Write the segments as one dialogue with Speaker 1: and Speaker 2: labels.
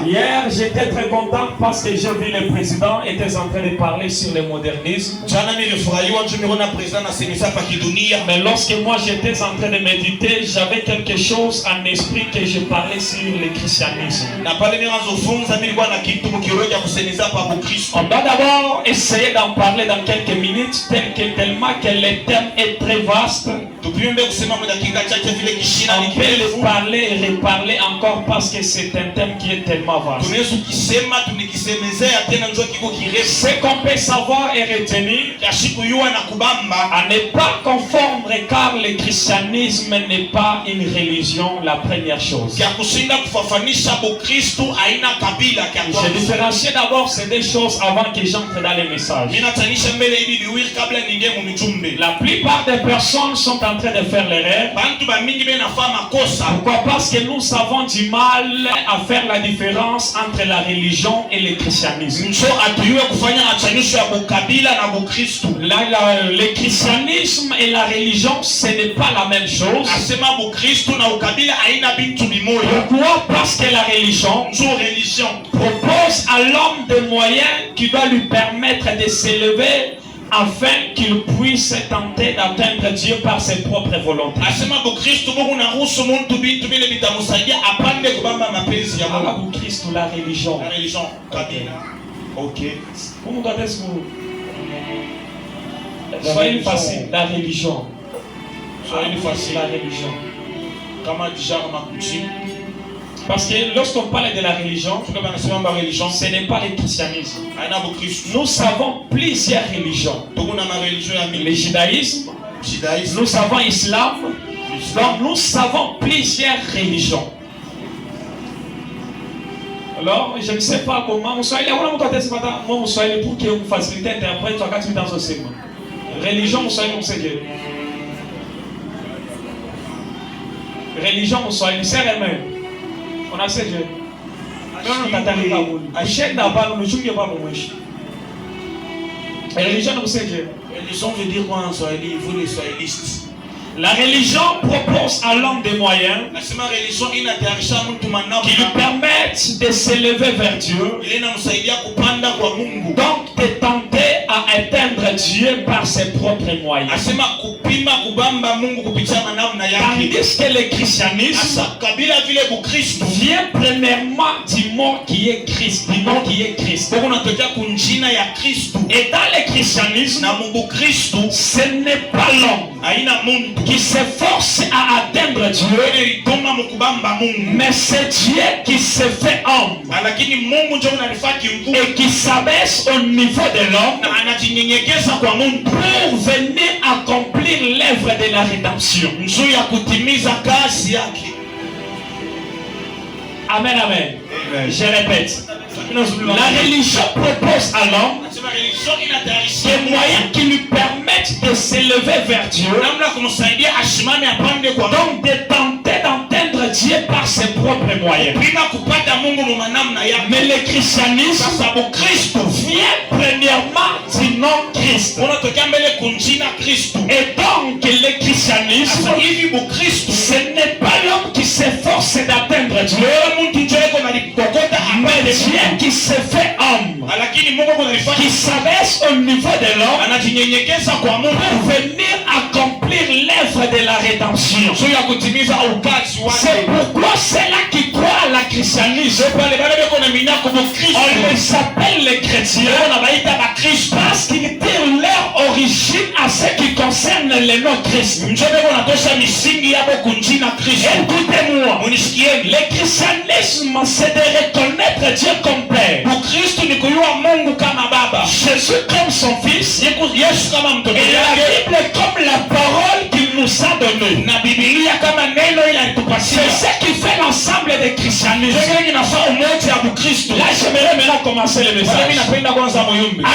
Speaker 1: Hier, j'étais très content parce que j'ai vu le président était en train de parler sur le modernisme. Mais lorsque moi j'étais en train de méditer, j'avais quelque chose en esprit que je parlais sur le christianisme. On va d'abord essayer d'en parler dans quelques minutes, tellement que le thème est très vaste. On peut le parler et reparler encore parce que c'est un thème qui est tellement vaste. Ce qu'on peut savoir et retenir, à ne pas confondre, car le christianisme n'est pas une religion, la première chose. Je différencie d'abord ces deux choses avant que j'entre dans les messages. La plupart des personnes sont en train de faire l'erreur. Pourquoi? Parce que nous avons du mal à faire la différence entre la religion et le christianisme. Le christianisme et la religion, ce n'est pas la même chose. Pourquoi? Parce que la religion propose à l'homme des moyens qui doivent lui permettre de s'élever afin qu'il puisse tenter d'atteindre Dieu par ses propres volontés. Christ, la religion. Ok. Soyez facile, la religion. Soyez facile, la religion. Parce que lorsqu'on parle de la religion, ce n'est pas le christianisme. Nous savons plusieurs religions. Le judaïsme, nous savons l'islam, donc nous savons plusieurs religions. Alors, je ne sais pas comment, pour que vous facilitez l'interprète, dans ce segment. Religion, vous savez, religion, vous savez, c'est elle-même. On a ces Dieu. Religion veut dire quoi en Swahili? Il faut les swahilists. La religion propose à l'homme des moyens qui lui permettent de s'élever vers Dieu, donc de tenter à atteindre Dieu par ses propres moyens. Tandis que le christianisme vient premièrement du mot qui est Christ, du nom qui est Christ. Et dans le christianisme, ce n'est pas l'homme qui s'efforce à atteindre Dieu, mais c'est Dieu qui se fait homme et qui s'abaisse au niveau de l'homme pour venir accomplir l'œuvre de la rédemption. Amen, amen. Je répète. La religion propose à l'homme des moyens qui lui permettent de s'élever vers Dieu, donc de tenter d'entendre Dieu par ses propres moyens. Mais le christianisme vient premièrement du nom Christ. Et donc le christianisme, ce n'est pas l'homme qui s'efforce d'atteindre Dieu, mais Dieu qui se fait homme, qui s'abaisse au niveau de l'homme pour venir accomplir l'œuvre de la rédemption. C'est pourquoi ceux-là qui croient à la christianisme, on les appelle les chrétiens parce qu'ils tirent leur origine à ce qui concerne le nom Christ. Écoutez-moi, le christianisme c'est de reconnaître Dieu comme Père, Jésus comme son Fils, et la Bible comme la parole qu'il nous a donnée. C'est ce qui fait l'ensemble des christianismes. Là, j'aimerais maintenant commencer le message. À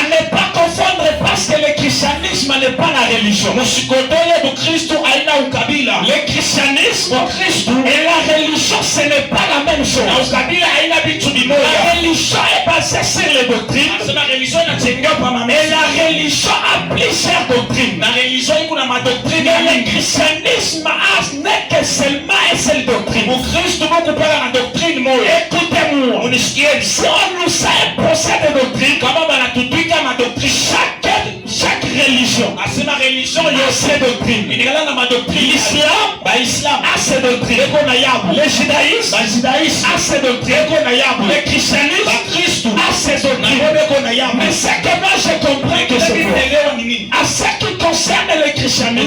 Speaker 1: ne pas confondre parce que le christianisme n'est pas la religion. Le christianisme et la religion, ce n'est pas la même chose. La religion est basée sur les doctrines. Et la religion a plusieurs doctrines. Et le christianisme n'est que seulement une seule doctrine. Et ça possède des doctrines. Comment on a tout dit comme ma doctrine. Chaque religion a ses religions, il y a ses doctrines. Il y a ma doctrine. L'islam a ses doctrines. Le judaïsme a ses doctrines. Le christianisme a ses doctrines. Mais ce que moi je comprends que c'est quoi. À ce qui concerne le christianisme, le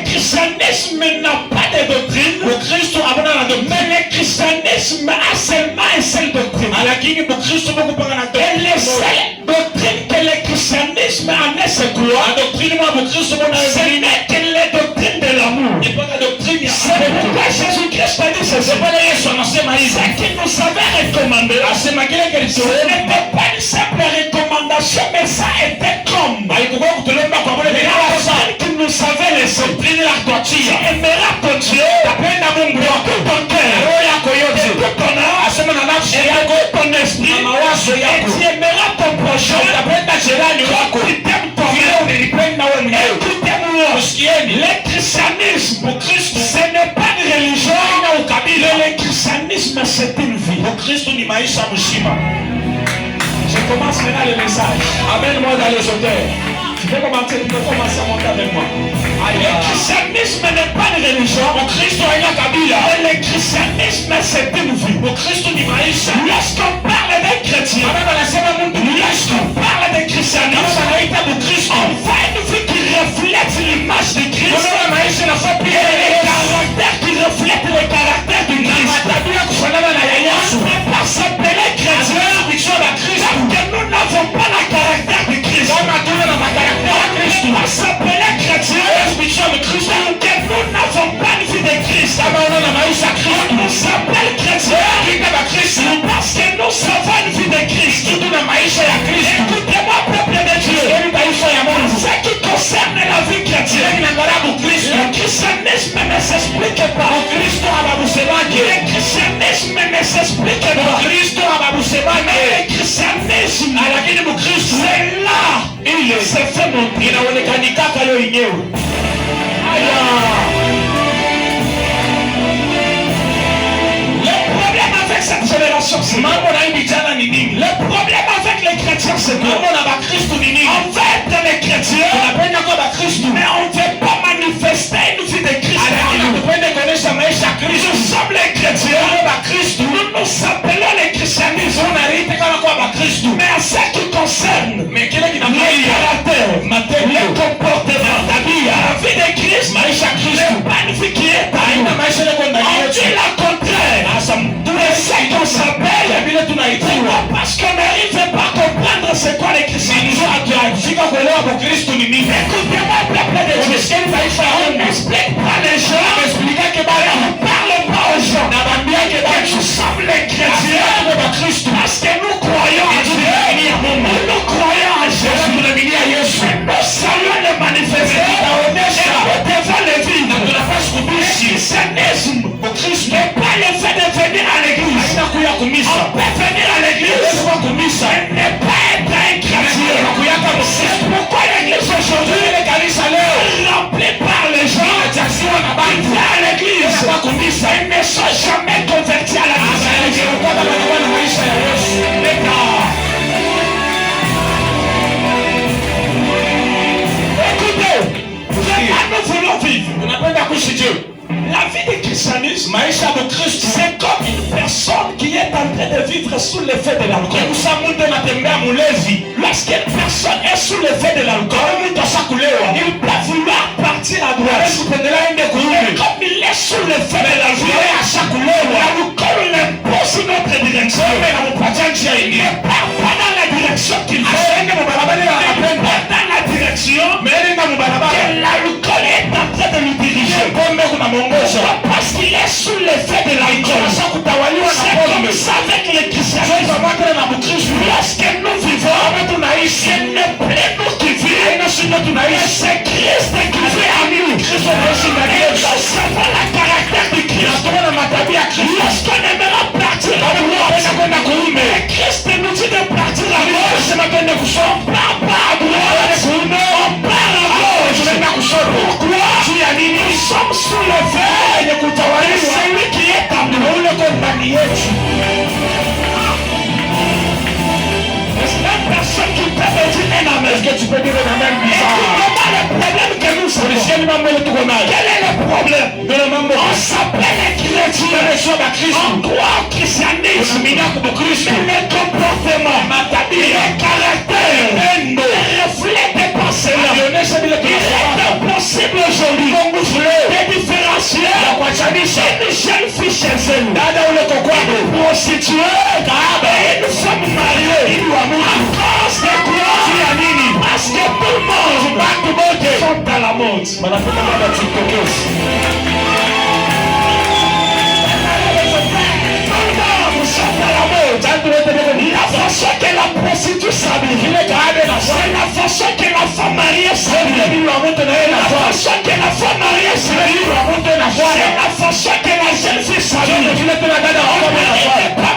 Speaker 1: christianisme n'a pas de doctrine. Mais le christianisme a seulement une seule doctrine. Et les seules doctrines que le christianisme en est, c'est quoi? Ce n'est que les doctrines de l'amour. C'est pourquoi Jésus-Christ a dit ceci. Ce qu'il nous avait recommandé, ce n'était pas une simple recommandation, mais ça était comme la personne qui nous avait laissé. Tu aimeras ton Dieu de tout ton cœur, de tout ton âme, et de ton esprit, et tu aimeras ton prochain, tu t'aimes toi-même, et tu t'aimes moi. Le christianisme, ce n'est pas une religion, le christianisme c'est une vie. Je commence maintenant le message. Amène-moi dans les auteurs. Tu peux commencer à monter avec moi. Le christianisme n'est pas une religion. Mais le christianisme c'est une vie. Lorsqu'on parle des chrétiens, lorsqu'on parle des christianisme, on voit une vie qui reflète l'image de Christ. Et les caractères qui reflètent le caractère de Christ. On ne peut pas s'appeler chrétien parce que nous n'avons pas le caractère de Christ. On va s'appeler chrétien parce que nous n'avons pas une vie de Christ. On nous s'appelle chrétien parce que nous avons une vie de Christ. Écoutez-moi, peuple de Dieu. Ce qui concerne la vie chrétienne, le christianisme ne s'explique pas. Le christianisme ne s'explique pas. Mais le christianisme, c'est là il se fait montrer. Le problème avec cette génération, c'est le problème avec les chrétiens, c'est que on veut être les chrétiens, mais on ne veut pas manifester une vie de Christ. Nous sommes les chrétiens, nous nous appelons les christianismes, mais à ce qui concerne les caractères, les comportements, la vie de Christ, n'est pas une vie qui est taille. On dit le contraire. C'est qu'on s'appelle parce qu'on n'arrive pas à comprendre c'est quoi le christianisme. Écoutez-moi, peuple de Dieu, on n'explique pas les gens, on ne parle pas aux gens que nous sommes les chrétiens parce que nous croyons en Dieu, nous croyons en Jésus, nous saluons les manifestants et nous devons le vivre. Le christianisme n'est pas le fait de venir à l'église. On peut venir à l'église et ne pas être un chrétien. C'est pourquoi l'église aujourd'hui est remplie par les gens. Ils vont à l'église et ne sont jamais convertis à la Église. Écoutez, nous voulons vivre la vie du christianisme, c'est comme une personne qui est en train de vivre sous l'effet de l'alcool. Lorsqu'une personne est sous l'effet de l'alcool, il peut vouloir partir à droite. Et comme il est sous l'effet de l'alcool, l'alcool l'impose notre direction. Il ne part pas dans la direction qu'il veut. Il ne part pas dans la direction que l'alcool est en train de lui diriger. Parce qu'il est sous l'effet de l'alcool. C'est comme ça avec les chrétiens. Lorsque nous vivons, ce n'est plus nous qui vivons, mais c'est Christ qui vit en nous. Et nous savons le caractère de Christ. Lorsqu'on aimerait partir à droite, mais Christ nous dit de partir à gauche. On part pas à droite, on part à gauche. Pourquoi? Nous sommes sous l'effet de celui qui est en nous. Est-ce que tu peux dire la même bizarre? Le problème que nous avons. Quel est le problème? On s'appelle les chrétiens. On croit au christianisme. Mais les comportements, les caractères, les reflètent pas cela. Il est impossible aujourd'hui de différencier une jeune fille chez elle, une prostituée et une femme mariée à cause de quoi? Parce que tout le monde sont à la mode. La façon que la prostituée s'habille, c'est la façon que la femme mariée s'habille, la façon que la femme mariée s'habille, c'est la façon que la jeune fille s'habille. On ne peut pas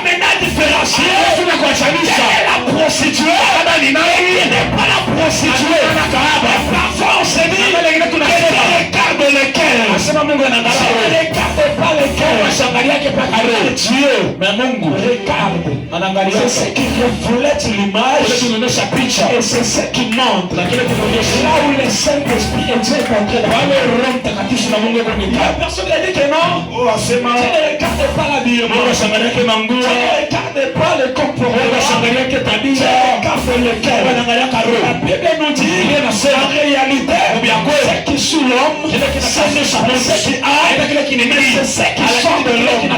Speaker 1: maintenant différencier quelle est la prostituée et qui n'est pas la prostituée. Parfois on se dit que regarde lequel. Si on ne regarde pas lequel, Dieu regarde. C'est ce qui reflète l'image et c'est ce qui montre. Là où le Saint-Esprit est Dieu contre la personne a dit que non, tu ne regardes pas l'habillement, tu ne regardes pas le comportement, tu regardes le cœur. La Bible nous dit en réalité ce qui sous l'homme, c'est ce qui a, c'est ce qui sort de l'homme,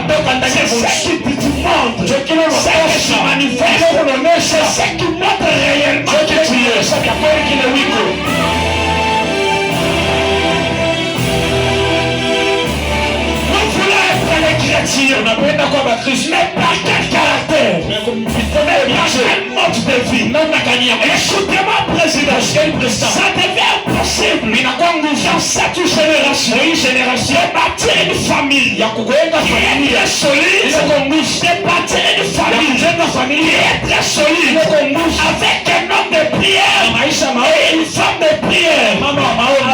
Speaker 1: c'est ce qui du monde, c'est ce qui manifeste, c'est ce qui montre réellement que tu es. Nous voulons être les chrétiens, mais par quel caractère? Par quel mode de vie? Écoutez-moi, président, ça devient impossible dans cette génération de bâtir une famille qui est très solide, de bâtir une famille qui est très solide avec un homme de prière et une femme de prière,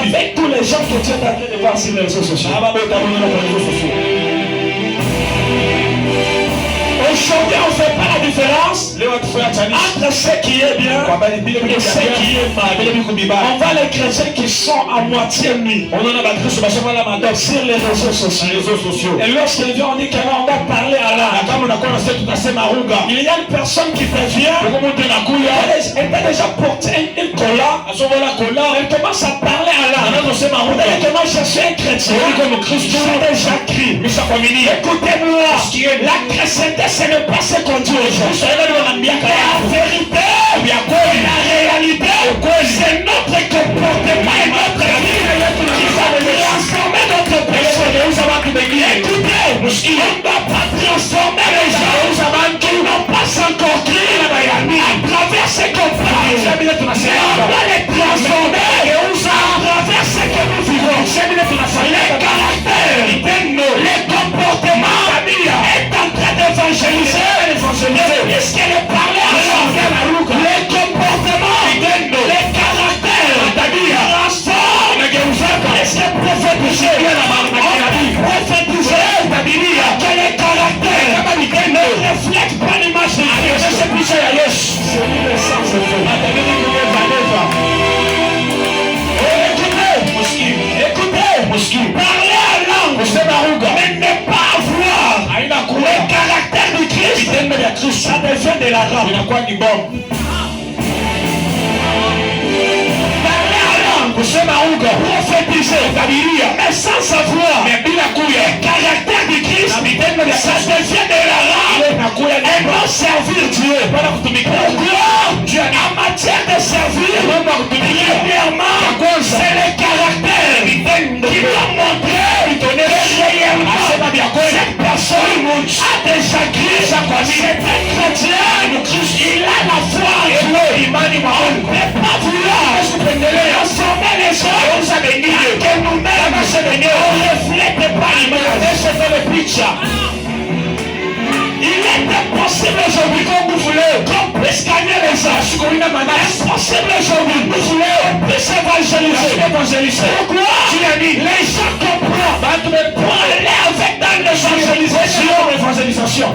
Speaker 1: avec tous les gens que Dieu est en train de voir sur les réseaux sociaux. Aujourd'hui, on ne fait pas la différence entre ce qui est bien et ce qui est mal. On voit les chrétiens qui sont à moitié mis sur les réseaux sociaux. Et lorsqu'ils viennent, on dit qu'on va parler à l'âme. Il y a une personne qui te vient, elle était déjà portée une cola, elle commence à parler à l'âme. Elle commence à chercher un chrétien. J'ai déjà crié. Écoutez-moi, la chrétienté, ce n'est pas ce qu'on dit aujourd'hui. La vérité, la réalité, c'est notre comportement et notre vie qui va transformer notre personne. Écoutez, on ne doit pas transformer les gens qui n'ont pas encore crié à travers ce qu'on parle. On doit les transformer à travers ce que nous vivons. Les caractères, les comportements est en train d'évangéliser. Puisqu'elle est parlée à les comportements, les caractères, transforment. Est-ce que prophétiser, que les caractères ne reflètent pas l'image de Dieu? C'est lui le sens de Écoutez, parler à langue, mais ne pas avoir le caractère du Christ, ça devient de la rame. Parler à langue, prophétiser, mais sans savoir le caractère du Christ, ça devient de la rame. Et non servir Dieu. Pourquoi? En matière de servir, premièrement, c'est le caractère qui doit montrer que réellement cette personne a déjà crié. C'est un chrétien, il a la foi en Dieu. On ne peut pas vouloir transformer les gens que nous-mêmes on ne reflète pas l'image. Il est impossible aujourd'hui qu'on vous voulez qu'on puisse gagner les âges. Impossible aujourd'hui nous voulons qu'on puisse évangéliser. Pourquoi? Les gens comprennent pour aller avec dans l'évangélisation.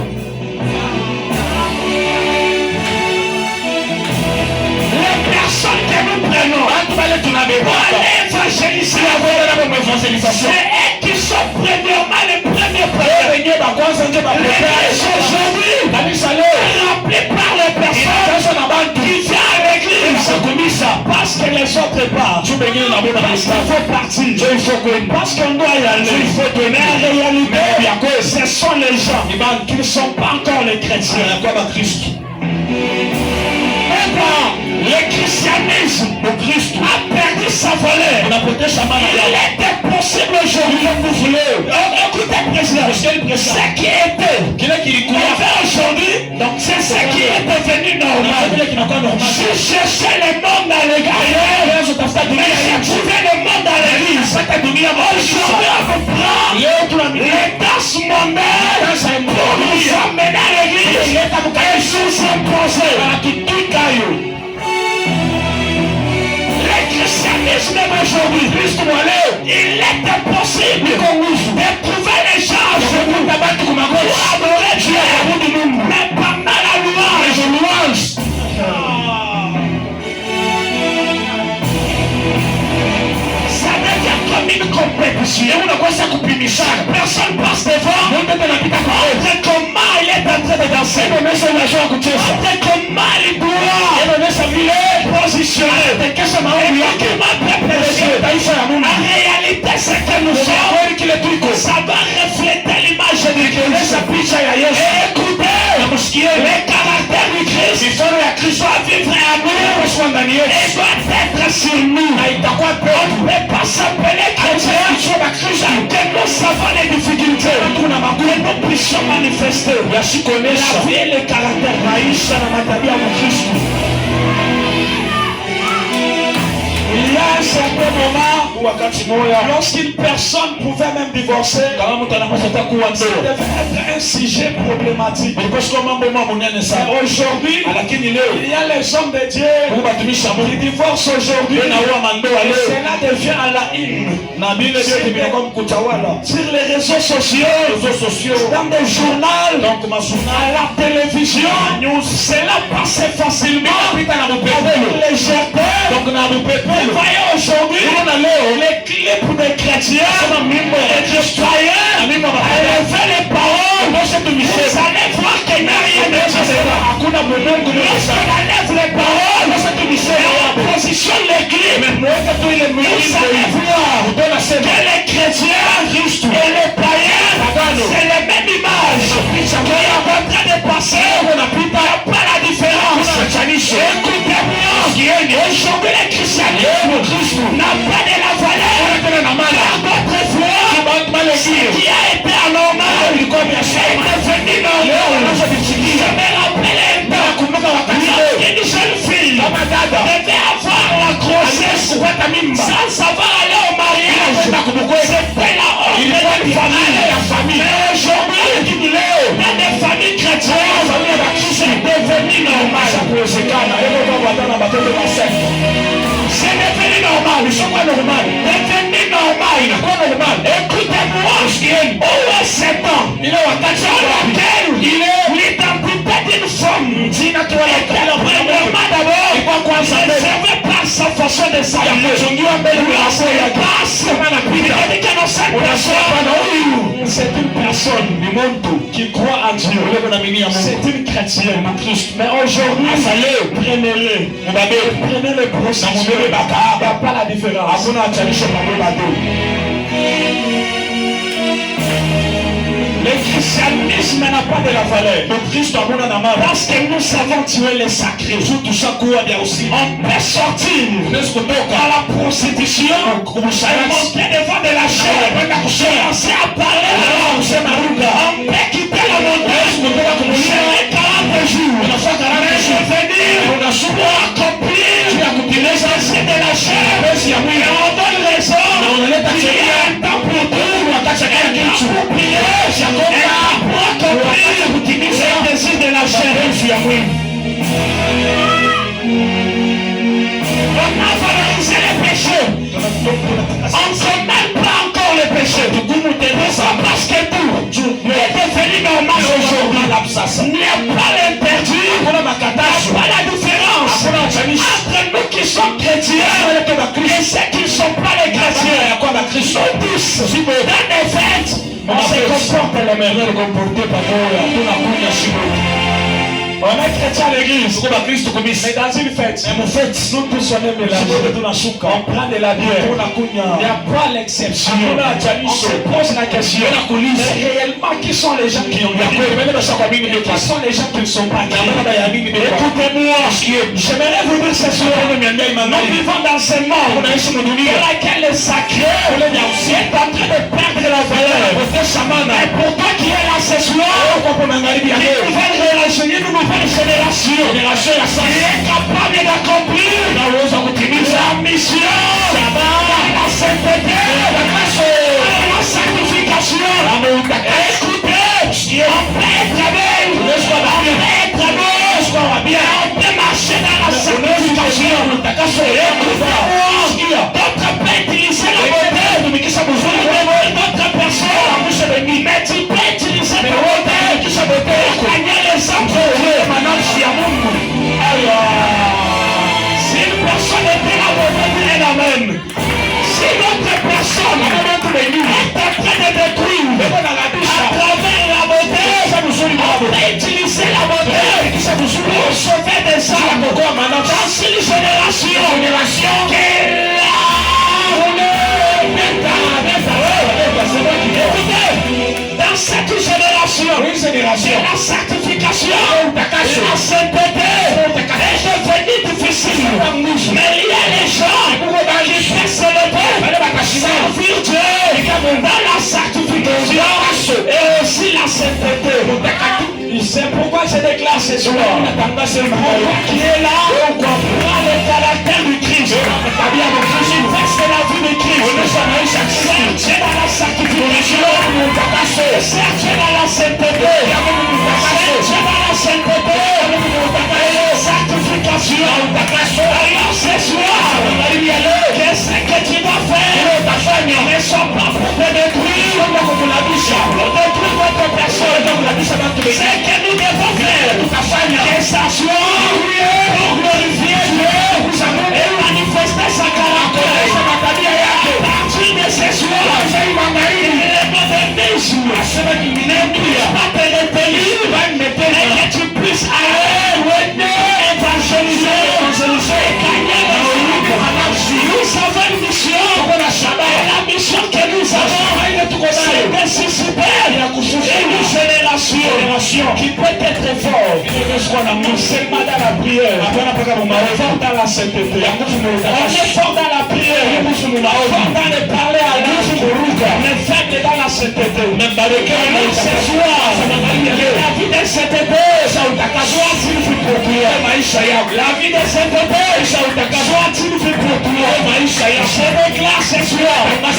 Speaker 1: Les personnes qui
Speaker 2: évangéliser. C'est eux qui sont premièrement les premiers problèmes. L'église aujourd'hui est remplie par les personnes qui viennent à l'église parce que les autres partent. Il faut partir. Parce qu'on doit y aller. Il faut donner la réalité. Ce sont les gens qui ne sont pas encore les chrétiens. Le christianisme a perdu sa valeur. Il était possible aujourd'hui. Écoutez, président, ce qui était aujourd'hui, c'est ce qui est devenu normal. Je cherchais le monde à l'extérieur, mais je trouvais le monde à l'église. Aujourd'hui, on vous prend les danses mondaines pour nous emmener à l'église et nous imposer. Le christianisme aujourd'hui, il était possible de trouver les gens pour adorer Dieu, mais pendant la louange. Ça devient comme une compétition. Personne passe devant. Après comment il est en train de danser. Après comment il doit positionner. En réalité, ce que nous sommes, ça va refléter l'image de Christ. Écoutez, le caractère du Christ doit vivre à nous et doit être sur nous. On ne peut pas s'appeler chrétien que nous savons les difficultés que nous puissions manifester la vie et le caractère maïs dans la vie de Christ. Il y a un certain moment où lorsqu'une personne pouvait même divorcer, ça devait être un sujet problématique. Aujourd'hui, il y a les hommes de Dieu qui divorcent aujourd'hui. Et cela devient à la une. Sur les réseaux sociaux, dans des journaux, à la télévision, cela passe facilement avec légèreté. Vous voyez aujourd'hui les clips des chrétiens et des citoyens élever les paroles. Vous allez voir qu'il n'y a rien de lorsqu'on enlève les paroles, on positionne l'église. Vous allez voir que les chrétiens et les païens, c'est la même image qui est en train de passer. Il n'y a pas la différence. Écoutez-moi, aujourd'hui les chrétiens n'a pas de la valeur car votre foi qui a été anormal est devenu normal. Je me rappelle un temps une jeune fille devait avoir la grossesse sans savoir aller au mariage. C'était la honte de la famille. Mais aujourd'hui, dans des familles chrétiennes, c'est devenu normal. C'est devenu normal. Devenu normal. Écoutez-moi, où est cet homme? Il est dans lequel l'identité d'une femme était premièrement d'abord réservée par sa façon de s'habiller. C'est une personne qui croit en Dieu. C'est une chrétienne. Mais aujourd'hui, prenez le processus. Il n'y a pas la différence. Le christianisme n'a pas de la valeur. Parce que nous savons tuer les sacrés. On peut sortir à la prostitution et monter devant de la chair. Commencer à parler la langue. On peut quitter la montagne. Gérer 40 jours. Venir pour accomplir les anciens de la chair. Et on donne raison. Il y a un temps pour tout. Pour prier. Et pour accomplir les désirs de la chair. On a valorisé les péchés. On ne sait même pas encore les péchés. Parce que tout est devenu normal aujourd'hui. Il n'y a pas l'interdit. Il n'y a pas la différence entre nous qui sommes chrétiens et Et ceux qui ne sont pas les chrétiens, sont tous dans des fêtes. On se comporte la manière de comporter par on est chrétien à l'église, mais dans une fête, nous tous on est mélangés. On prend de la bière. Il n'y a pas l'exception. On se pose la question, mais réellement qui sont les gens qui ont gagné? Qui sont les gens qui ne sont pas gagnés? Écoutez-moi, j'aimerais vous dire ce soir, nous vivons dans ce monde dans lequel le sacré est en train de perdre la valeur. Et pour toi qui es là ce soir, génération qui est capable d'accomplir la mission, la sainteté, la sanctification. Écoutez, on peut être bien, on peut marcher dans la sanctification. D'autres peuvent utiliser la beauté, d'autres personnes, mais tu peux utiliser la beauté pour gagner les âmes. Si une personne était là pour dire amen, si l'autre personne est en train de détruire à travers la beauté, on peut utiliser la beauté pour sauver des âmes dans une génération qui est là. Écoutez, dans cette génération, la sanctification, la sainteté est devenue difficile. Mais il y a les gens qui peuvent servir Dieu dans la sanctification et aussi la sainteté. C'est pourquoi je déclare ce soir, qui est là, prend le caractère du Christ, c'est la vie de Christ, c'est dans la sanctification, c'est dans la sainteté, c'est dans la sainteté, et la sanctification. Alors ce soir, qu'est-ce que tu dois faire? Ne sois pas pour te détruire, pour détruire votre personne. C'est que nous devons faire, que ça soit pour glorifier Dieu et manifester sa caractère. À partir de ce soir, le modernisme ne puisse pas te retenir, mais que tu puisses aller évangéliser et gagner les. Nous avons une mission, et la mission que nous avons, c'est de susciter une génération qui peut être forte, non seulement dans la prière, fort dans la sainteté, on est fort dans la prière, fort dans le parler à Dieu, mais faible dans la sainteté. Ce soir, la vie de sainteté soit-il fait pour toi, la vie de sainteté soit-il fait pour toi. Je déclare ce soir, à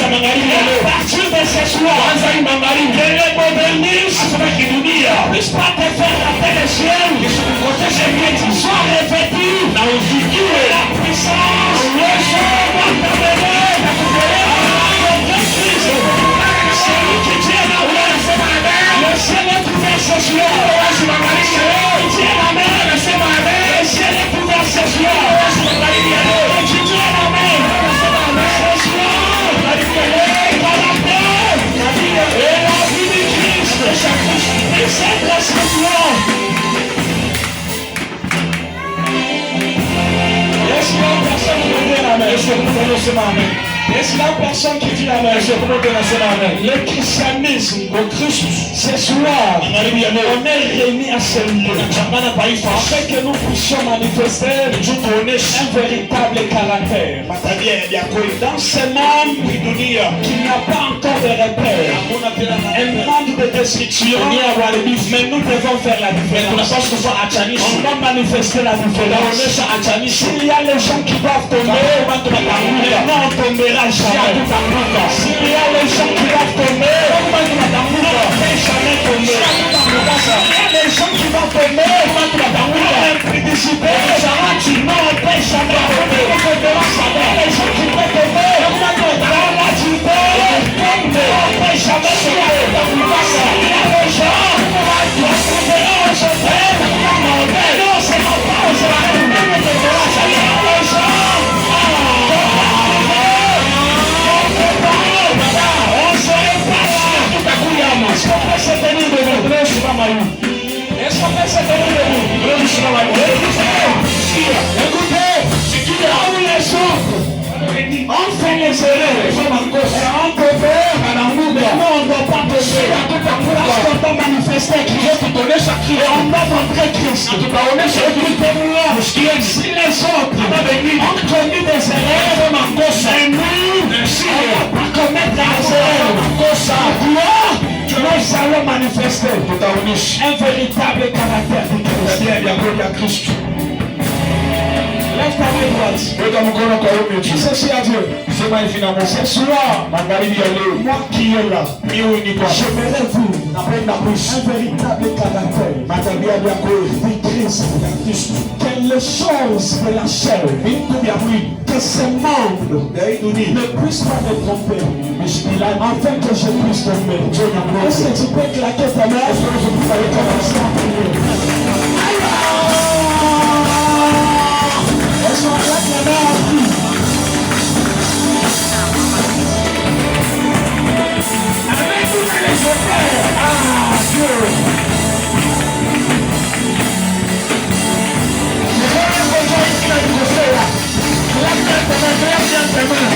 Speaker 2: partir de ce soir, que le modernisme ne puisse pas te faire rater les cieux, que tu sois revêtu de la puissance, le jour celui qui tient la main, le ciel est ouvert ce soir, celui qui tient la main, le ciel est ouvert ce soir, et qui tient la main, ce soir, par la paix et la vie du Christ, et c'est ce soir. Est-ce qu'il y a personne qui veut dire amen? Est-ce qu'il y a personne qui dit amen? Le christianisme, le Christ, ce soir, on est réunis à ce lieu afin que nous puissions manifester un véritable caractère dans ce monde qui n'a pas encore de repères, un monde de destruction, mais nous devons faire la différence. On doit manifester la différence. S'il y a les gens qui doivent tomber, non, on tombera jamais. S'il y a les gens qui doivent tomber, non, on ne jamais tomber. S'il y a les gens qui vont tomber, non, participer, non, on ne peut jamais tomber. Il y a les gens qui peuvent tomber, dans la dupe, on ne peut jamais tomber. Il y a les gens qui vont tomber, non, c'est pas, c'est pas, il y a les gens
Speaker 1: Est-ce qu'on peut se tenir debout? Écoutez, là où les autres on fait les erreurs, on peut faire, mais nous on ne doit pas tomber. Parce qu'on doit manifester Christ, et on doit montrer Christ. Si les autres ont commis des erreurs, et nous, on ne va pas commettre des erreurs. Nous allons manifester un véritable caractère de Christ. Lève ta main droite. Dis ceci à Dieu. Ce soir, moi qui est là, j'aimerais vous un véritable caractère de Christ. Que les choses de la chair, que ces membres ne puissent pas me tromper, afin que je puisse tomber. Est-ce que tu peux claquer ta main? Est-ce que je peux commencer à prier? Est-ce qu'on claque la main à qui? Avec vous les chauffeurs. Ah, Dieu. Je veux que vous soyez ici dans le conseil là. Claque bien ta main, claque bien ta main.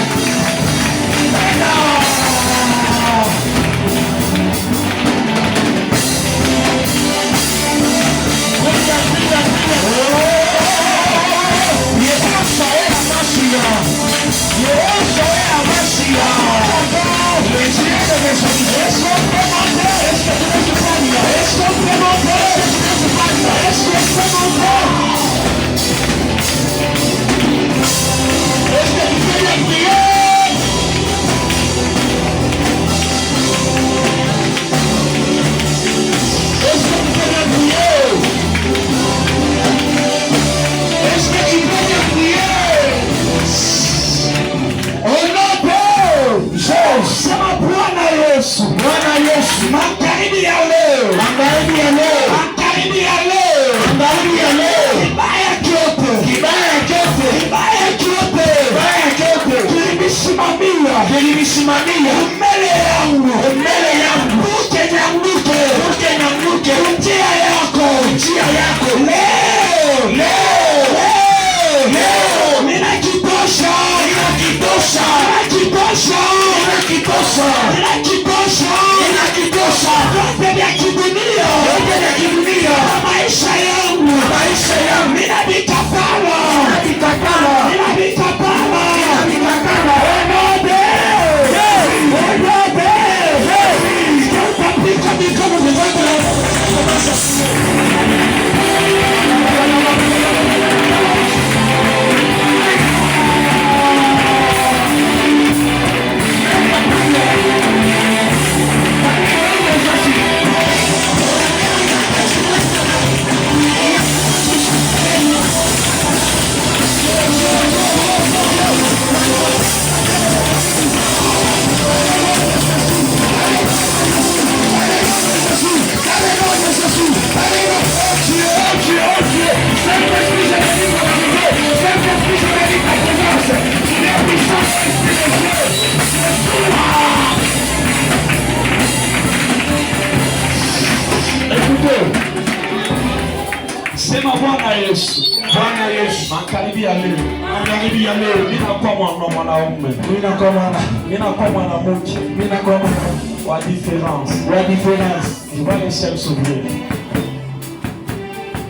Speaker 1: Je vois les ciels s'ouvrir.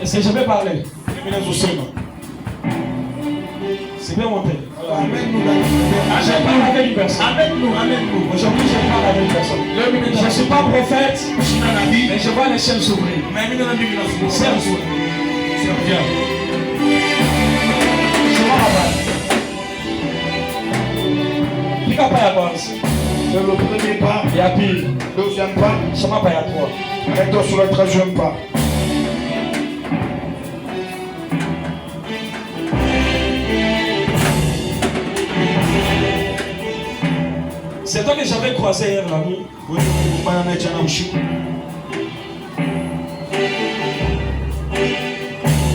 Speaker 1: Est-ce que je vais parler? C'est bien monté. Je parle avec une personne. Aujourd'hui, je parle avec une personne. Je ne suis pas prophète, mais je vois les ciels s'ouvrir. Les ciels s'ouvrir. C'est bien. Je vois là-bas. Pique up à la base.
Speaker 2: C'est le premier pas.
Speaker 1: Il y a pire.
Speaker 2: Deuxième pas.
Speaker 1: Ça m'a pas à toi.
Speaker 2: Mets-toi sur le troisième pas.
Speaker 1: C'est toi que j'avais croisé hier la nuit.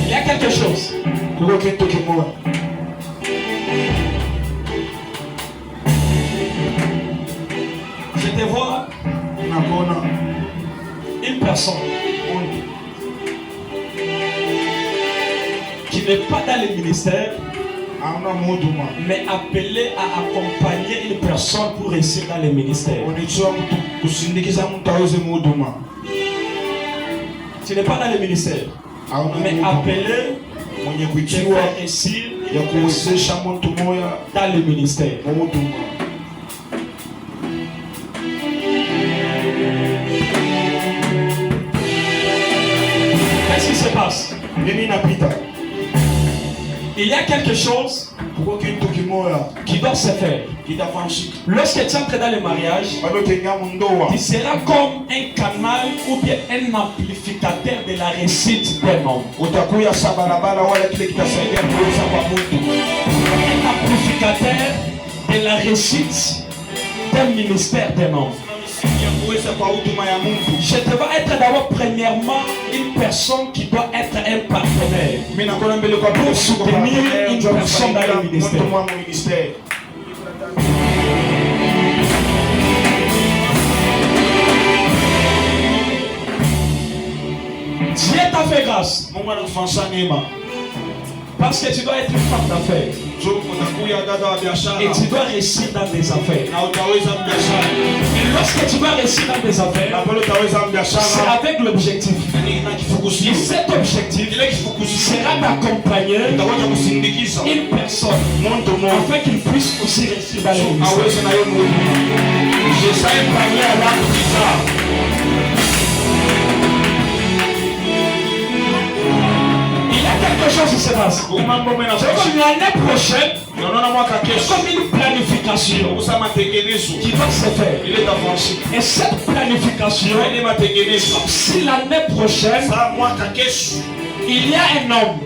Speaker 1: Il y a quelque chose. Je te vois une personne Tu n'es pas dans le ministère, mais appelé à accompagner une personne pour réussir dans le ministère. Tu n'es pas dans le ministère, mais appelé à réussir dans le ministère. Qu'est-ce qui se passe? Il y a quelque chose qui doit se faire. Lorsque tu entres dans le mariage, tu seras comme un canal ou bien un amplificateur de la réussite d'un homme. Un amplificateur de la réussite d'un ministère d'un homme. Je devais être d'abord premièrement une personne qui doit être un partenaire pour soutenir une personne dans le ministère. Dieu t'a fait grâce parce que tu dois être une femme d'affaires et tu dois réussir dans tes affaires. Et lorsque tu dois réussir dans tes affaires, c'est avec l'objectif. Et cet objectif sera d'accompagner une personne afin qu'il puisse aussi réussir dans le ministère. Je sais parler à l'âme bizarre. Quelque chose qui se passe. L'année prochaine, comme une planification qui doit se faire. Et cette planification, si l'année prochaine, il y a un homme,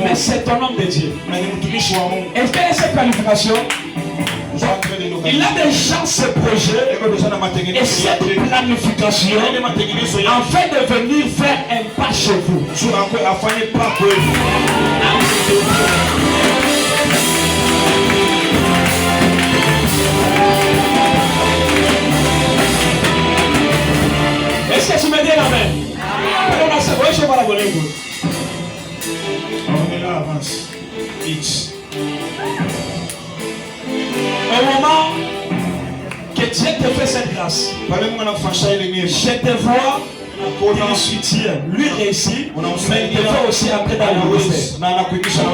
Speaker 1: mais c'est un homme de Dieu. Et quelle est cette planification? Il a déjà ce projet et cette planification afin de venir faire un pas chez vous. Est-ce que tu me dis l'amen? Avance. Au moment que Dieu te fait cette grâce, je te vois, il soutient, lui réussit, mais il te fait aussi entrer dans le ministère.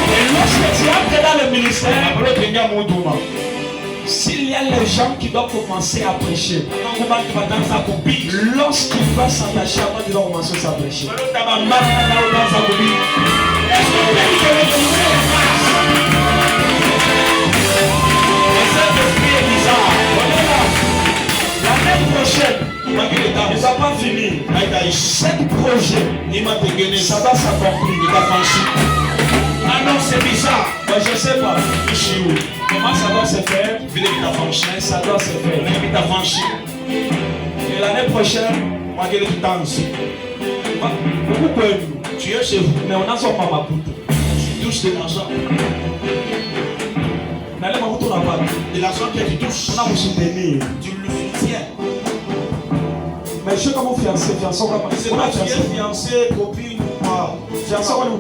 Speaker 1: Et lorsque tu entres dans le ministère, s'il y a les gens qui doivent commencer à prêcher, lorsqu'il va s'attacher à moi, il va commencer à prêcher. L'année prochaine, il ne va pas finir. Cet projet, ça va s'accomplir. Ah non, c'est bizarre. Moi, je ne sais pas. Comment ça doit se faire? Mais ça doit se faire. Et l'année prochaine, tu es chez vous. Mais on a son maman. Tu touches de l'argent. De l'argent que tu touches. On a vous soutenir. Tu le soutiens. Mais je suis comme mon fiancé. C'est pas fiancé, copine ou pas. Fiancé, on est où?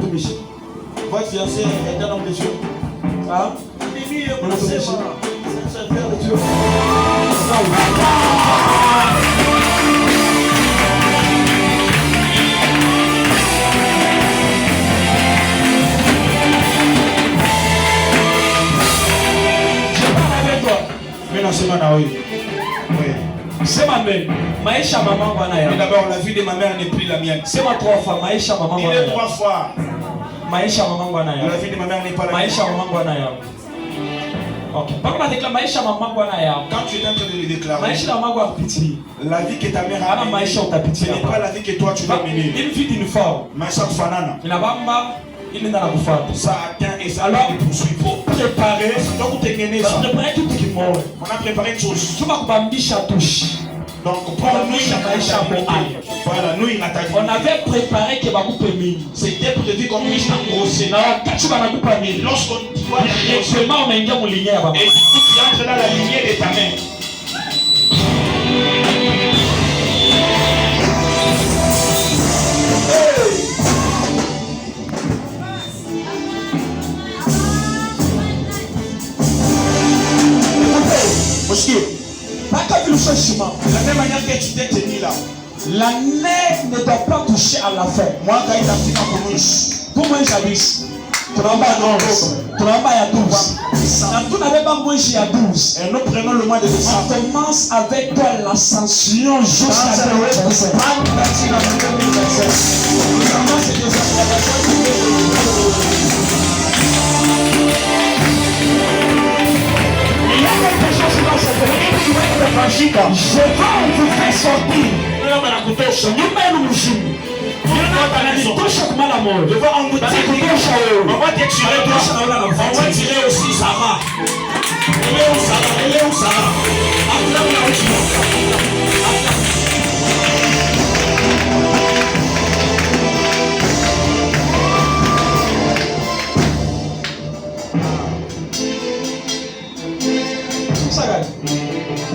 Speaker 1: Votre fiancé est un homme de Dieu. Hein? C'est un serviteur de Dieu. Je parle avec toi. Mais non, c'est ma oui. C'est ma mère. Maïcha maman Wanaya. Mais d'abord, la vie de ma mère n'est plus la mienne. C'est ma 3 fois. Maïcha maman Wanaya. Il est 3 fois. Maïcha maman Wanaya. La vie de ma mère n'est pas la mienne. Maïcha maman Wanaya. Ok. Par contre, la Maïcha maman Wanaya. Quand tu es en train de le déclarer, Maïcha maman Wanaya. La vie que ta mère a menée, ce n'est pas la vie que toi tu vas mener. Une vie d'une femme. Maïcha Fanana. Il n'a pas ça atteint et ça va poursuivre. Il faut préparer. Donc, tu es ça. Préparer tout ce qui mord. On a préparé une chose. Tu vas touche. Donc, pour nous, voilà, nous, on avait préparé que c'était prévu qu'on puisse t'engrosser. Lorsqu'on voit la et tu entres dans la lignée de ta main.
Speaker 2: Pas que tu le sois ciment.
Speaker 1: De la même manière que tu t'es tenu là.
Speaker 2: L'année ne doit pas toucher à la fin.
Speaker 1: Moi, quand il a fini pour nous.
Speaker 2: Pour moi, j'habite. Tu n'as pas 11. Tu n'as pas 12. Tu n'avais pas moins à 12.
Speaker 1: Et nous prenons le mois de décembre.
Speaker 2: On commence avec toi l'ascension jusqu'à 2025. Il y a quelque chose dans cette vie. Je vais vous faire sortir.
Speaker 1: Je vais en vous tirer. On va tirer toi. On va tirer aussi Sarah. Elle est où Sarah? Elle est où Sarah?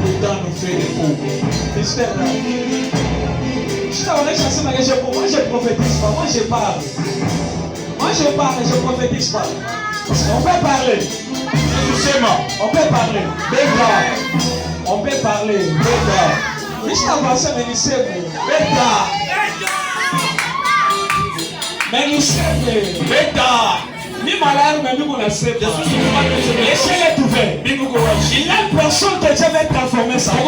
Speaker 1: Le temps nous fait des faux.
Speaker 2: Moi je prophétise pas, moi je parle. Moi je parle, je prophétise pas. On peut parler. On peut parler. On peut parler. Juste avant ça, mais nous sommes. Mais nous sommes. Ni malade, mais nous on a fait. Laissez-les ouvert. Il y a une personne que Dieu va transformer ça. Une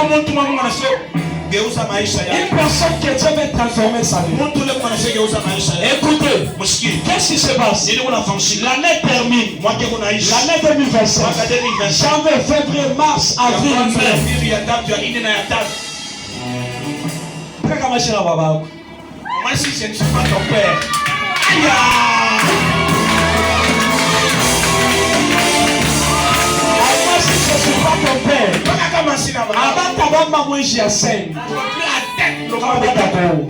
Speaker 2: personne que Dieu va transformer sa vie. Écoutez, qu'est-ce qui se passe? L'année termine. L'année 2025. Janvier, février, mars, avril, mai. Moi si je ne suis pas ton père. Moi si je ne suis pas ton père. Avant moi j'y enseigne.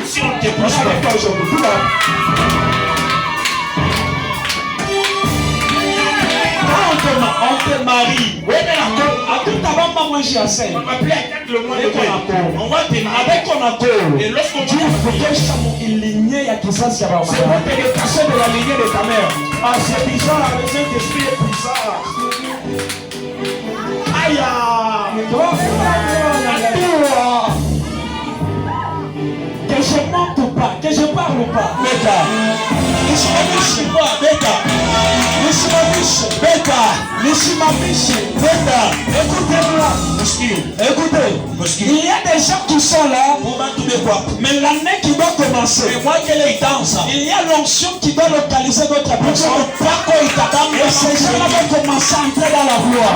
Speaker 2: Si on te pousse pas aujourd'hui. On te marie. À tout avant moi j'y enseigne. On va te avec ton accord. Et lorsqu'on dit il lignée à qui ça c'est bon. C'est bon de casser de la lignée de ta mère. Ah c'est bizarre, le Saint-Esprit est bizarre. Aïe! Que je monte ou pas, que je parle ou pas. Bêta. Écoutez-moi. Écoutez. Il y a des gens qui sont là. Mais l'année qui doit commencer. Il y a l'onction qui doit localiser votre personne. Et ces gens-là vont commencer à entrer dans la gloire.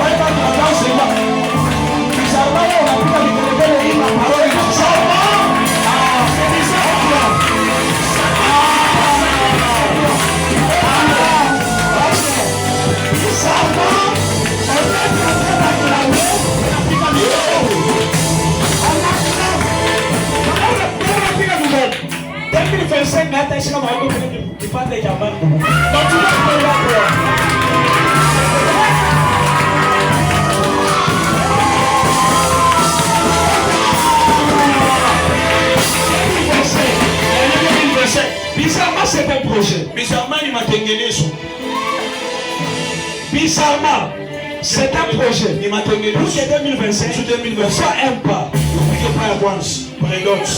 Speaker 2: Bizarrement, c'est un projet.
Speaker 1: Bizarrement, il m'a tengené ça.
Speaker 2: Bizarrement, c'est un projet.
Speaker 1: Il m'a tengené
Speaker 2: pour que 2025, soit un pas.
Speaker 1: Il faut pas avoir pour les autres.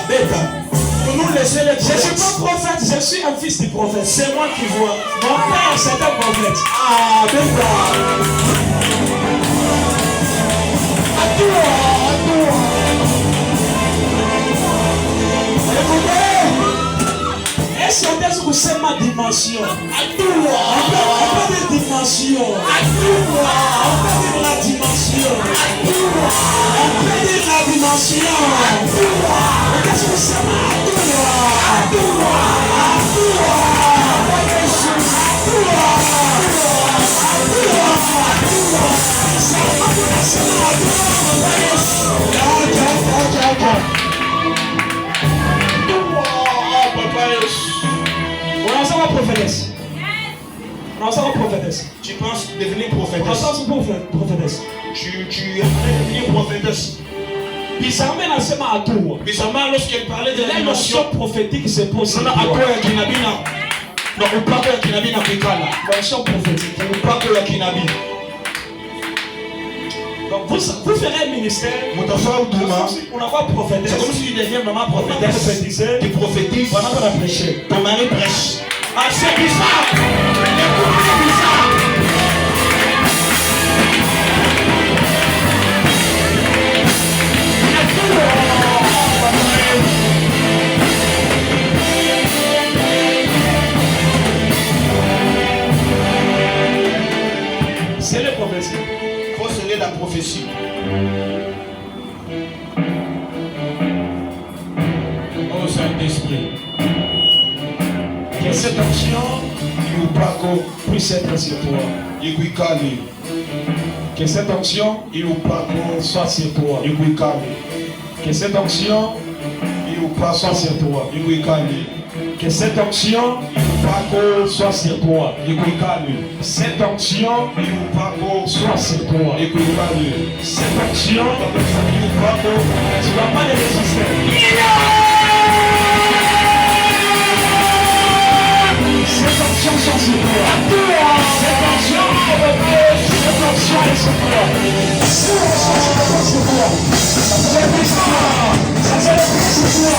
Speaker 1: Bêta. Pour nous laisser les
Speaker 2: je ne suis pas prophète, je suis un fils du prophète.
Speaker 1: C'est moi qui vois.
Speaker 2: Mon père, c'est un prophète.
Speaker 1: Bêta.
Speaker 2: Écoutez. Est-ce que c'est ma dimension? On peut dire dimension. On peut dire la dimension. On peut dire la dimension. Qu'est-ce que c'est ma la prophétesse. Non, ça va prophétesse.
Speaker 1: Tu penses devenir prophétesse.
Speaker 2: Non, ça c'est prophétesse.
Speaker 1: Tu aimerais devenir prophétesse. Bizarrement, lorsqu'elle parlait de l'animation
Speaker 2: prophétique, c'est possible.
Speaker 1: Non, à quoi Kinabi non, ou pas que Kinabi n'a pris là.
Speaker 2: L'onction prophétique.
Speaker 1: Ou pas que la Kinabi.
Speaker 2: Donc vous ferez un ministère.
Speaker 1: On n'a pas prophétesse. C'est comme si tu deviens maman prophétesse. Tu prophétises.
Speaker 2: Pendant qu'on a prêché.
Speaker 1: Ton mari prêche. Ah, c'est bizarre. C'est bizarre.
Speaker 2: C'est la prophétie.
Speaker 1: Il faut sceller la prophétie. Oh Saint-Esprit.
Speaker 2: Que cette action puisse être sur toi. Que cette onction soit sur toi. Que cette onction soit sur toi. Que cette onction soit sur toi. Cette onction soit sur toi. Cette onction, tu ne vas pas les résister. Cette onction sont sur toi. Cette onction est sur toi. Cette onction est sur toi. C'est puissant. Ça c'est sur toi.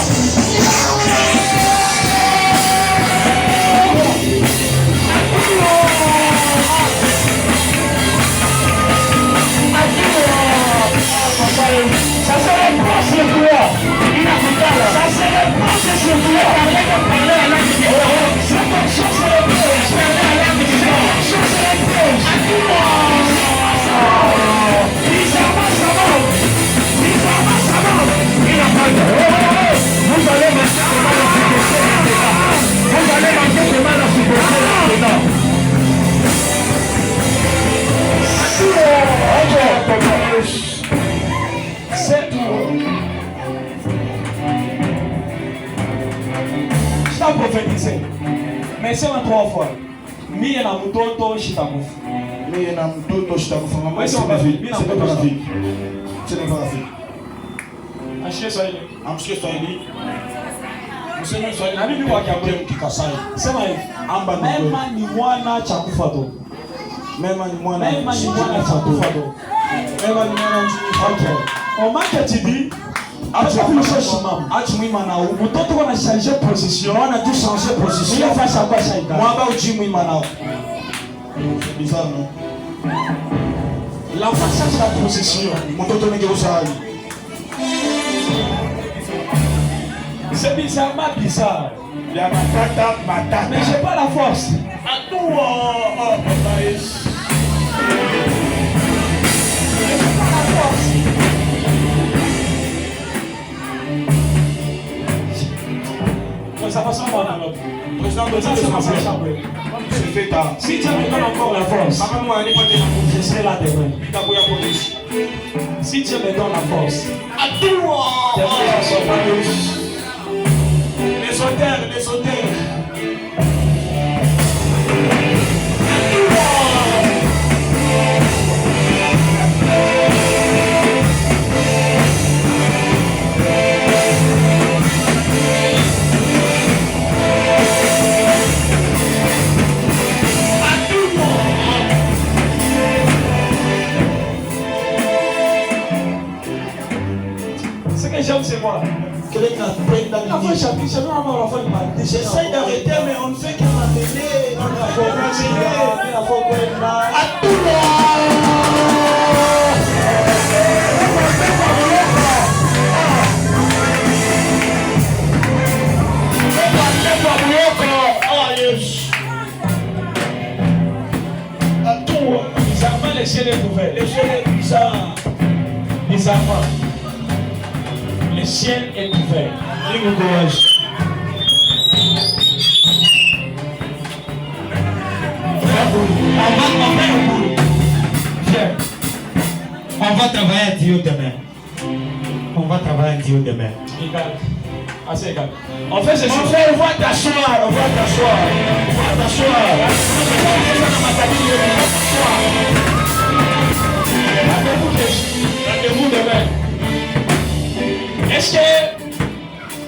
Speaker 2: Ça se reprend sur toi. Ça se reprend sur toi. Cette onction se repose. Cette onction se repose. Bizarrement ça monte. Bizarrement ça monte. Il n'a pas de... Vous allez maintenant la supporter là-dedans. Vous allez maintenant la supporter là-dedans. C'est tout. Je t'ai prophétisé. Mais c'est 3 fois. Mi na mtoto shitakufa.
Speaker 1: Mi na mtoto shitakufa.
Speaker 2: Maman, c'est pas la vie.
Speaker 1: C'est pas la vie. C'est pas la vie.
Speaker 2: Ashie Swahili.
Speaker 1: Amshike Swahili. Mseme Swahili.
Speaker 2: Na mimi kwa kiapo
Speaker 1: kikasai.
Speaker 2: Sema hivi.
Speaker 1: Amba
Speaker 2: mema ni mwana cha kufa tu.
Speaker 1: Mema ni mwana
Speaker 2: cha kufa tu.
Speaker 1: Mema ni mwana
Speaker 2: okay. On m'a dit mtoto wana changer position, on a tout changer position. Il face à quoi ça?
Speaker 1: Moi ba uji mwima nao. C'est bizarre non?
Speaker 2: La change la position.
Speaker 1: Mtoto nigeuza hali.
Speaker 2: C'est bizarrement bizarre.
Speaker 1: La matata.
Speaker 2: Mais j'ai pas la force. Ça passe en bas dans l'autre.
Speaker 1: Président de c'est fait tard.
Speaker 2: Si tu me donnes encore la force, je serai là demain. Si tu me donnes la force,
Speaker 1: les auteurs.
Speaker 2: j'aime c'est moi. J'essaie
Speaker 1: d'arrêter, mais on ne fait qu'à m'appeler.
Speaker 2: Bizarrement, les ciels est ouvert.
Speaker 1: Les ciels est bizarre.
Speaker 2: Bizarrement. Le ciel est ouvert.
Speaker 3: On va travailler à Dieu demain. On va travailler à Dieu demain.
Speaker 2: Égal. Assez égal. On fait ceci.
Speaker 1: On va t'asseoir. Rendez-vous demain. Est-ce que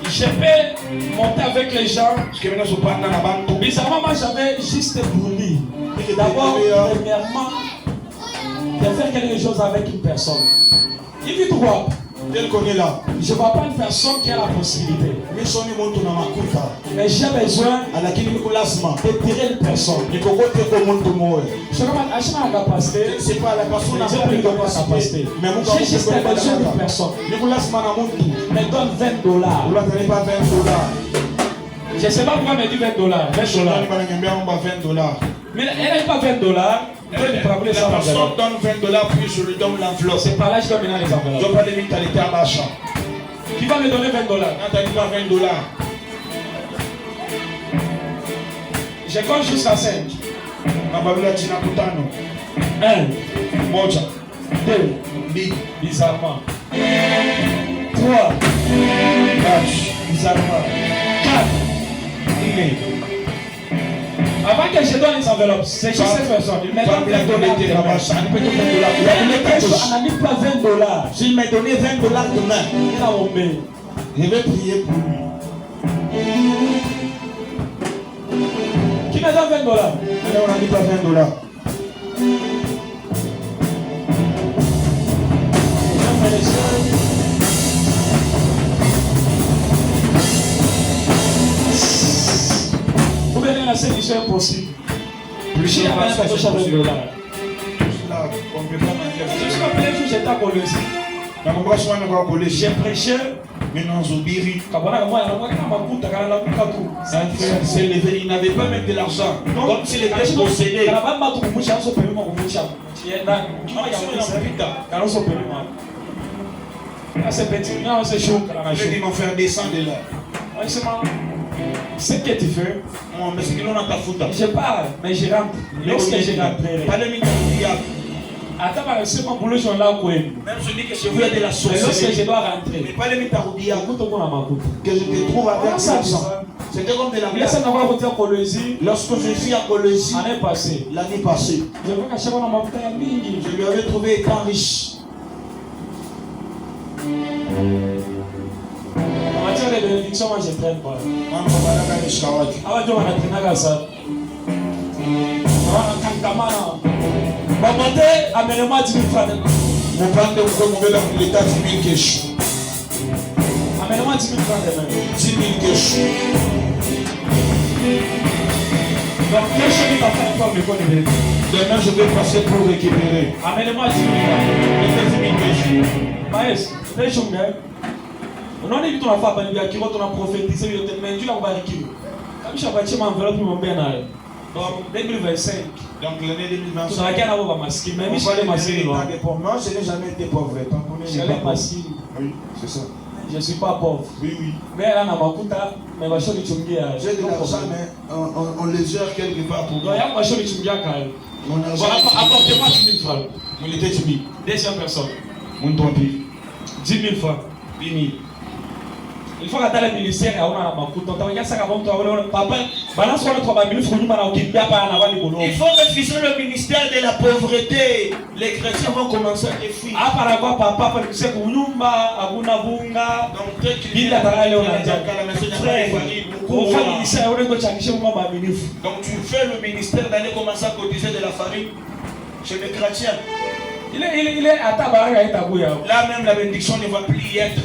Speaker 1: je peux monter avec les gens? Bizarrement, moi j'avais juste brûlé. D'abord, premièrement, de faire quelque chose avec une personne. Il vit droit.
Speaker 2: Tel qu'on est là.
Speaker 1: Je ne vois pas une personne qui a la possibilité. Mais j'ai besoin de tirer une personne. Je ne sais pas la capacité.
Speaker 2: C'est pas la personne
Speaker 1: J'ai pris de la capacité. J'ai juste besoin d'une personne. Me donne $20. Je ne sais pas pourquoi elle me dit $20. $20. Mais elle n'a pas $20.
Speaker 2: La personne donne $20 puis je lui donne l'enveloppe.
Speaker 1: C'est par là que je dois mener les enveloppes.
Speaker 2: Je dois pas les mettre à l'état d'achat.
Speaker 1: Qui va me donner $20?
Speaker 2: $20.
Speaker 1: Je compte jusqu'à 5. 1,
Speaker 2: Moja.
Speaker 1: 2, bizarrement. 3,
Speaker 2: 4.
Speaker 1: bizarrement. 4. Avant que je donne les enveloppes, c'est juste cette personne. Il me donne $20. Il n'a pas $20.
Speaker 2: S'il m'a donné $20 demain,
Speaker 1: Il a mon bébé.
Speaker 2: je vais prier pour lui.
Speaker 1: Qui me donne $20?
Speaker 2: Mais on n'a dit pas $20.
Speaker 1: Vous venez la séduction impossible.
Speaker 2: Plus
Speaker 1: Si
Speaker 2: je
Speaker 1: la personne
Speaker 2: passe
Speaker 1: touche avec $20.
Speaker 2: là, on ne peut pas mentir.
Speaker 1: Je suis appelé un jour, j'étais à Colosse.
Speaker 2: J'ai
Speaker 1: J'ai prêché.
Speaker 2: maintenant Zobiri.
Speaker 1: C'est
Speaker 2: S'est levé, il n'avait pas même de l'argent. Comme s'il était possédé. Je dis, m'en faire descendre de là.
Speaker 1: Ce que tu fais,
Speaker 2: Mais c'est qu'il en a ta faute.
Speaker 1: je parle, mais je rentre. Lorsque je rentre,
Speaker 2: Pas de minutes.
Speaker 1: attends, c'est mon boulot, je suis là où
Speaker 2: Même je dis que je veux de la
Speaker 1: mais lorsque je
Speaker 2: sorcellerie.
Speaker 1: dois
Speaker 2: Mais
Speaker 1: rentrer,
Speaker 2: pas les mitaroudia. que je te trouve avec
Speaker 1: Comment ça,
Speaker 2: l'argent. C'était comme de la
Speaker 1: laisse
Speaker 2: glace.
Speaker 1: moi vous dire Colosie,
Speaker 2: Lorsque je suis à Colosie
Speaker 1: l'année passée.
Speaker 2: l'année passée,
Speaker 1: Je vois qu'à chaque fois, on m'a fait un mingi.
Speaker 2: je lui avais trouvé étant riche.
Speaker 1: En matière de bénédiction, moi je ne traîne pas.
Speaker 2: Maman, voilà, quand je suis à Waki.
Speaker 1: Ah ouais, on a traîné à ça. Maman, amenez-moi 10 000 francs.
Speaker 2: Mon plan de vous dans l'état 10 000 cash.
Speaker 1: Amenez-moi 10 000 francs demain.
Speaker 2: 10 000 cash.
Speaker 1: Donc, quel chemin t'as fait pour me connaître?
Speaker 2: Demain, je vais passer pour récupérer.
Speaker 1: Amenez-moi 10 000 francs.
Speaker 2: Les 10 000 cash.
Speaker 1: Maïs, c'est chaud, hein? On a dit que tu as fait un peu de temps, prophétisé, mais tu l'as pas dit. Comme je suis enveloppe pour mon bien. Donc, 2025.
Speaker 2: Donc, l'année
Speaker 1: Tu
Speaker 2: 2025.
Speaker 1: n'auras qu'à avoir masqué. Mais
Speaker 2: On
Speaker 1: je
Speaker 2: va
Speaker 1: suis
Speaker 2: les
Speaker 1: masqué.
Speaker 2: masquer des pauvres. Moi, je n'ai jamais été pauvre. Tant qu'on est
Speaker 1: Je suis masqué.
Speaker 2: Oui, c'est ça.
Speaker 1: Je ne suis pas pauvre.
Speaker 2: Oui, oui.
Speaker 1: Mais là, mais ma chérie, tu me dis.
Speaker 2: J'ai de l'argent, mais on les gère quelque part pour
Speaker 1: Donc,
Speaker 2: moi.
Speaker 1: il y a ma chérie, tu me dis.
Speaker 2: Mon argent,
Speaker 1: Apportez-moi 10 000 francs.
Speaker 2: mon était timide.
Speaker 1: Deuxième personne.
Speaker 2: Mon tompie.
Speaker 1: 10 000 francs.
Speaker 2: 10 000.
Speaker 1: Il faut que tu aies le ministère et on a ça papa, balance sur notre famille, il faut
Speaker 2: refuser le ministère de la pauvreté. Les chrétiens vont commencer à te fuir.
Speaker 1: Ah, par rapport à papa, parce que c'est pour nous, Abuna Bunga.
Speaker 2: Donc, dès qu'il
Speaker 1: Il a parlé, on a dit.
Speaker 2: donc, tu fais le ministère d'aller commencer à cotiser de la farine chez les chrétiens.
Speaker 1: Il est à Tabarak.
Speaker 2: Là même, la bénédiction ne va plus y être.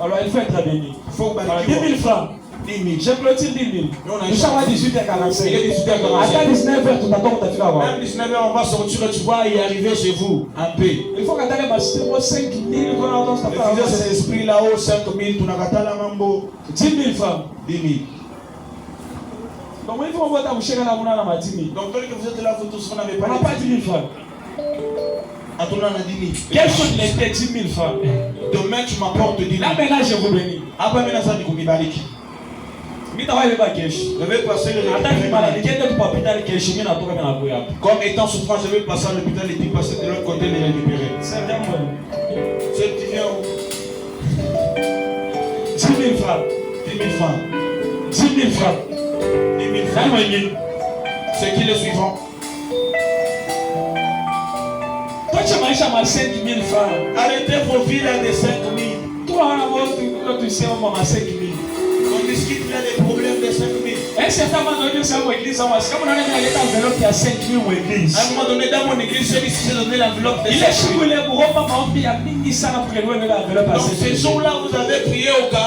Speaker 1: Alors, il faut être béni.
Speaker 2: Il faut
Speaker 1: 10 000 francs.
Speaker 2: 10 000.
Speaker 1: J'ai clôturé 10 000. Nous sommes à 18h45.
Speaker 2: Il est 18h45.
Speaker 1: À 19h, tu t'attends à faire.
Speaker 2: Même 19h, on va sortir et tu vas y arriver chez vous en paix.
Speaker 1: Il faut que tu aies ma cité, 5 000.
Speaker 2: Refusez cet esprit là-haut, 5 000, tu n'as pas la mambo.
Speaker 1: 10 000 francs.
Speaker 2: 10 000.
Speaker 1: Donc, il faut que vous ayez la 10 000.
Speaker 2: Donc, tant que vous êtes là, vous tous, vous n'avez
Speaker 1: On
Speaker 2: pas
Speaker 1: n'a pas 10 000 francs.
Speaker 2: À ton an, on a 10 000.
Speaker 1: Quelles sont les 10 000 francs?
Speaker 2: Demain, tu m'apportes 10 000.
Speaker 1: Là, maintenant, je vous bénis.
Speaker 2: Après, maintenant, ça dit qu'on va aller. Je vais passer le comme étant souffrant, je vais passer à l'hôpital et puis passer de l'autre côté les récupérer. C'est qui vient où?
Speaker 1: 10 000 francs.
Speaker 2: 10 000 francs.
Speaker 1: 10 000 francs.
Speaker 2: 10 000
Speaker 1: 000 francs. C'est qui le suivant?
Speaker 2: Toi, tu as 5 000 francs.
Speaker 1: Arrêtez vos villas de 5 000.
Speaker 2: Toi, tu sais, on m'a 5 000.
Speaker 1: On discute là des problèmes de 5 000.
Speaker 2: Un certain moment donné, c'est une église. Comme on a une enveloppe qui a 5 000 ou église.
Speaker 1: À un moment donné, dans mon église, celui qui s'est donné l'enveloppe de 5 000.
Speaker 2: Il est sur les bourreaux, maman, il y a 1000 pour que nous ayons l'enveloppe à 5 000.
Speaker 1: Donc, ce jour-là, vous avez prié au cas.